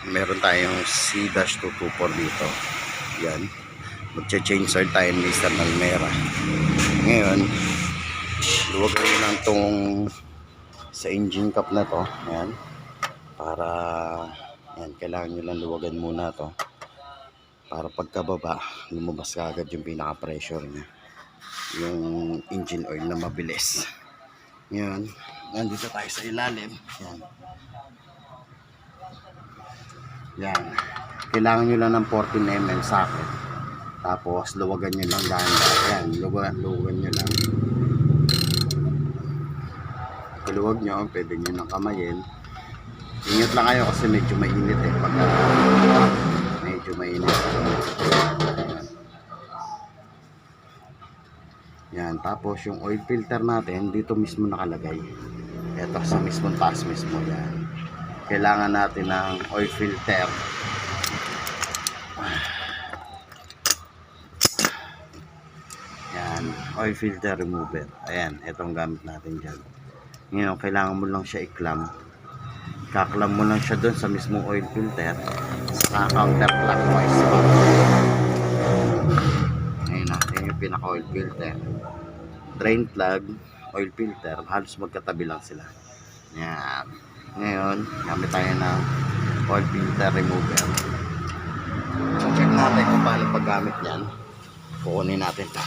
meron tayong C-224 dito. Yan. Magche-change oil tayo ng Nissan Almera. Ngayon, luwagay lang tong sa engine cap na to. Yan. Para, yan, kailangan nyo lang luwagan muna to. Para pagkababa, lumabas ka agad yung pinaka-pressure niya. Yung engine oil na mabilis. Ngayon, nandito tayo sa ilalim. Yan. Yan. Kailangan nyo lang ng 14 mm socket. Tapos, luwagan nyo lang dahan-dahan. Yan. Luwagan nyo lang. Luwag nyo, pwede nyo nang kamayin. Ingat lang kayo kasi medyo mainit eh. Pag medyo mainit. Yan. Tapos, yung oil filter natin, dito mismo nakalagay. Ito sa mismo taas mismo. Yan. Kailangan natin ng oil filter. Yan, oil filter remover. Ayan, itong gamit natin dyan. Ngayon, kailangan mo lang siya i-clamp. Kaklam mo lang siya dun sa mismong oil filter. Sa counterclockwise pa. Ngayon natin yung pinaka-oil filter. Drain plug, oil filter, halos magkatabi lang sila. Yan. Ngayon, gamit tayo ng oil filter remover. So, check natin kung paano paggamit yan. Kukunin natin ito.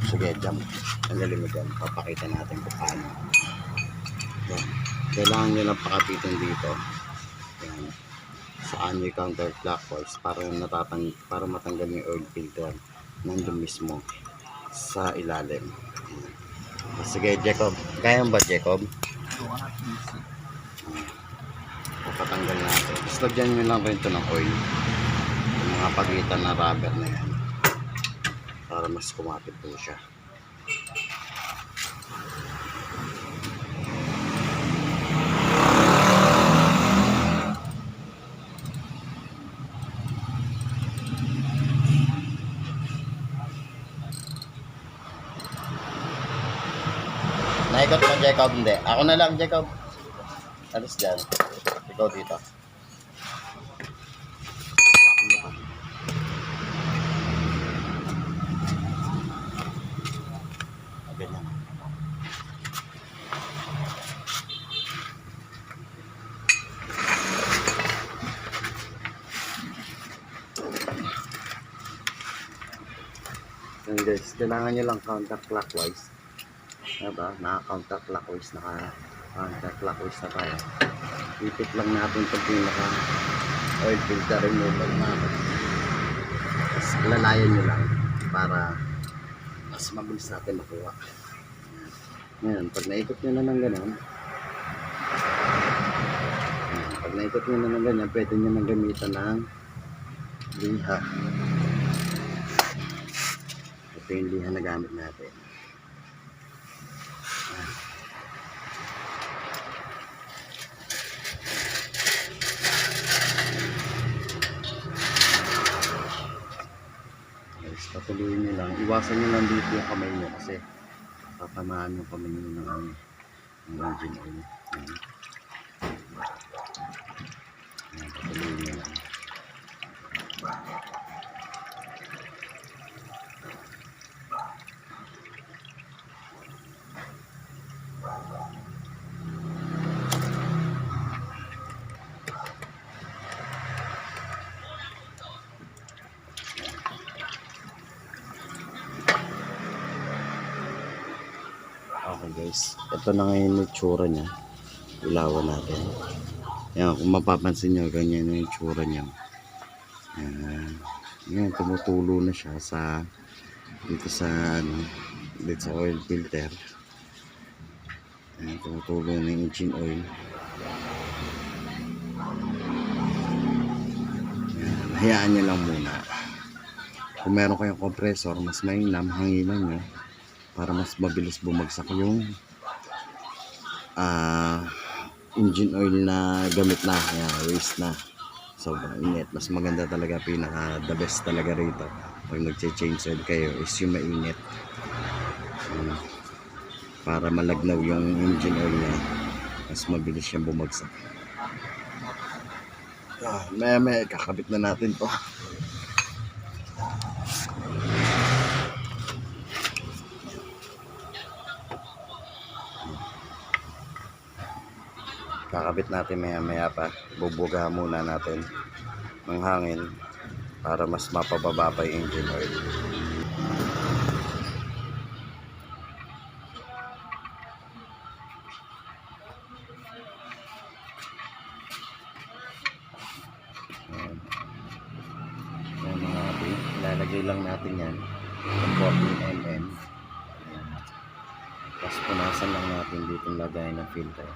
Sige, jump. Tanggalin mo dyan. Papakita natin kung paano. Yan. Kailangan nyo lang pakapitin dito. Yan. Saan yung counterclockwise para matanggal yung oil filter nandun mismo sa ilalim. Sige, Jacob. Kaya ba, Jacob? Papatanggal natin. Basta dyan nyo lang rin ito ng oil. Yung mga pagitan na rubber na yan. Para mas kumapit po siya. Naikot mo, Jacob? Hindi. Ako na lang, Jacob. Alis dyan. Ikaw dito. Ganyan. Yan guys, kailangan nyo lang counterclockwise. Diba? Naka-counterclockwise, naka-counterclockwise na tayo. Ipit lang natin itong pinaka oil filter removal natin. Tapos lalayan nyo lang para mas mabilis natin makuha. Ngayon, pag naikot nyo na ng ganun, pwede nyo nang gamitan ng liha. Ito yung liha na gamit natin. Patuloy nyo lang. Iwasan nyo lang dito yung kamay nyo kasi tatamaan yung kamay nyo ng engine oil. Patuloy nyo lang. Okay guys, ito na ngayon yung itsura niya. Ilawan natin. Yan, kung mapapansin nyo, ganyan yung itsura niya. Yan, tumutulo na siya sa dito sa oil filter. Yan, tumutulo na yung engine oil. Yan, hayaan nyo lang muna. Kung meron kayong compressor, mas mainam, hanginan nyo para mas mabilis bumagsak yung engine oil na gamit na, waste na. sobrang init. Mas maganda talaga, pinaka the best talaga rito pag nagche-change oil kayo is yung mainit. Para malagnaw yung engine oil niya, mas mabilis siyang bumagsak. Maya kakabit na natin to. Kakabit natin maya pa. Bubuga muna natin ng hangin para mas mapababa pa yung engine oil. Yan mga ating, ilalagay lang natin yan ng 14mm. Tapos punasan lang natin dito lagay ng filter.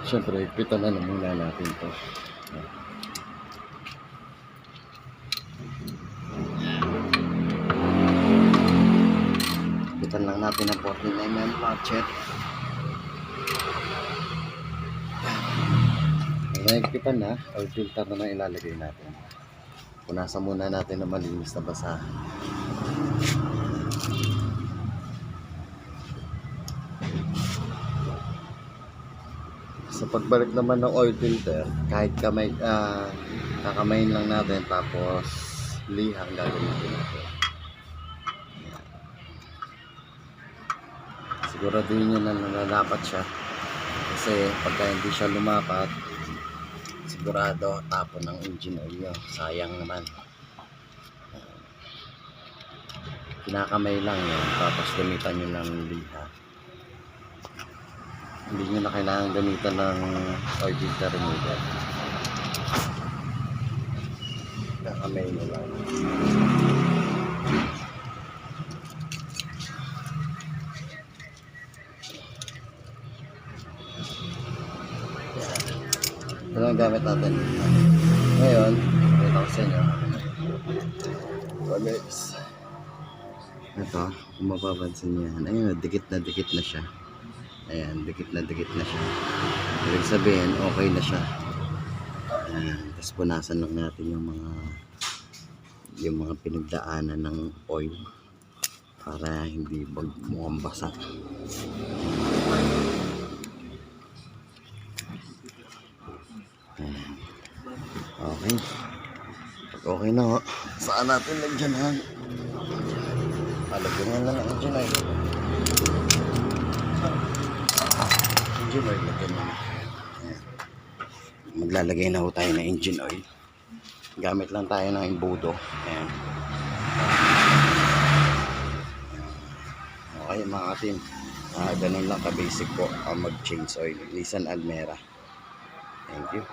Siyempre, pitan na muna natin to. Pitan lang natin ng 14mm ratchet. Nagpitan na, oil filter naman ilalagay natin. Punasan muna natin na malinis na basa. Sa pagbalik naman ng oil filter, kahit kamay, kakamayin lang natin, tapos lihang gagamitin natin. Siguraduhin nyo na nalalapat siya, kasi pagka hindi siya lumapat, sigurado tapon ng engine oil nyo, sayang naman. Kinakamay lang yun, tapos gamitan nyo lang liha. Hindi nyo na kailangan gamitan ng oil filter remover. Kinakamay nyo lang. Ito lang gamit natin. Ngayon, ito ko sa inyo. Ito, kung mapapansin nyo yan, ayun, dikit na siya. Ayan, dikit na siya. Ibig sabihin, okay na siya. Ayan, tapos punasan lang natin yung mga pinagdaanan ng oil para hindi mukhang basa. Ayan. Okay. Pag okay na ho, saan natin lagyanan? Lagyan na lang ang engine oil. Engine oil, lagyan na. Maglalagay na ho tayo ng engine oil. Gamit lang tayo ng imbudo. Ayan. Okay mga atin. Ganun lang ka-basic po ang mag-change oil. Nissan Almera. Thank you.